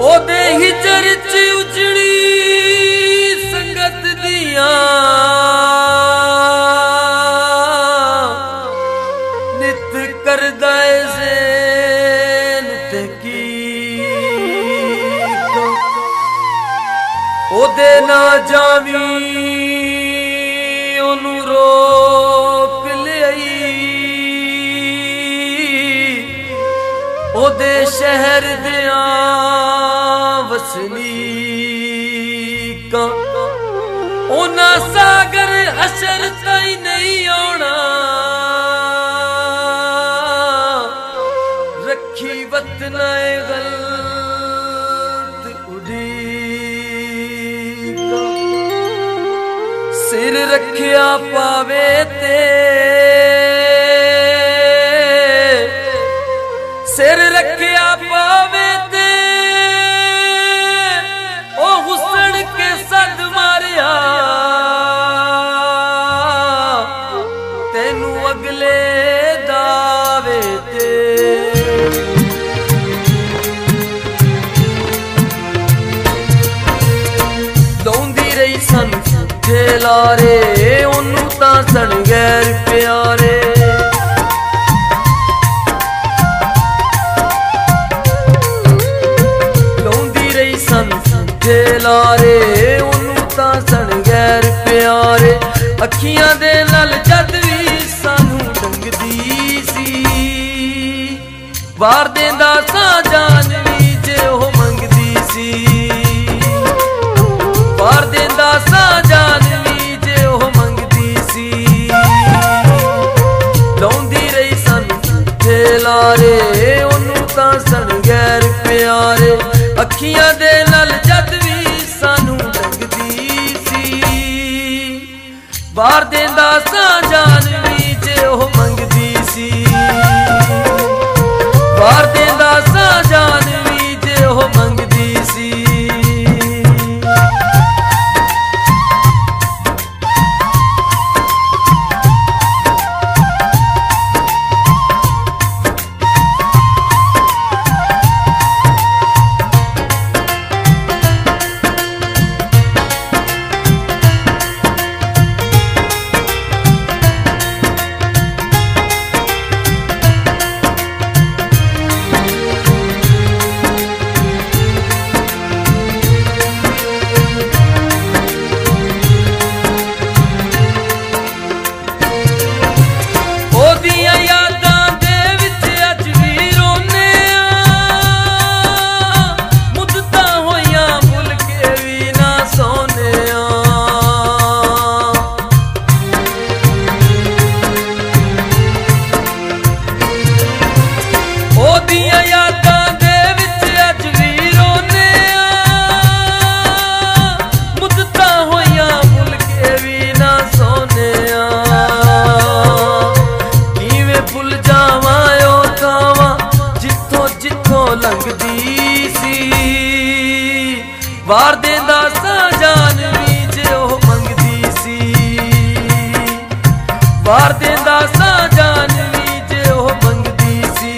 ओदे ही चर्च उजड़ी संगत दिया नित करदा से ओदे ना जावी ओनू रोक लई ओदे शहर दिया वसनीका ओना सागर हशर ताई नहीं आना रखी वतनाए गलत उड़ी सिर रखिया पावे ते सिर रखिया पावे ते ओ हुस्न के सद मारिया तेनू अगले दावे ते दौंदी रही सन लारे ओनू तां सन गैर प्यारे लौंदी रही सन लारे ओनू तां सन गैर प्यारे अखियां दे नाल जद भी सानू डंगदी सी वार देंदा सा जान भी जे ओह मंगदी सी वार देंदा सा जान लारे ओनू तां सन गैर प्यारे अखियां दे नाल जद भी सानू लगदी सी वार देंदा सा जान भी जे ओह मंगदी सी वार देंदा सा जान भी जे ओह मंगदी सी वार देंदा सा जान भी जे ओह मंगदी सी वार देंदा सा जान भी जे ओह मंगदी सी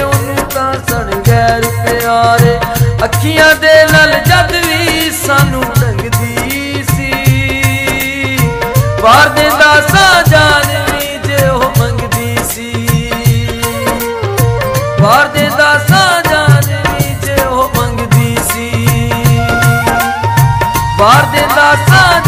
ਉਹਨੂੰ ਤਾਂ ਸਣ ਗੈਰ ਪਿਆਰੇ ਅੱਖੀਆਂ ਦੇ ਨਾਲ ਜਦ ਵੀ ਸਾਨੂੰ ਡੰਗਦੀ ਸੀ ਵਾਰ ਦਿੰਦਾ ਸਾਂ ਜਾਨ ਵੀ ਜੇ ਉਹ ਮੰਗਦੀ ਸੀ ਵਾਰ ਦਿੰਦਾ ਸਾਂ ਜਾਨ ਵੀ ਜੇ ਉਹ ਮੰਗਦੀ ਸੀ ਵਾਰ ਦਿੰਦਾ ਸਾਂ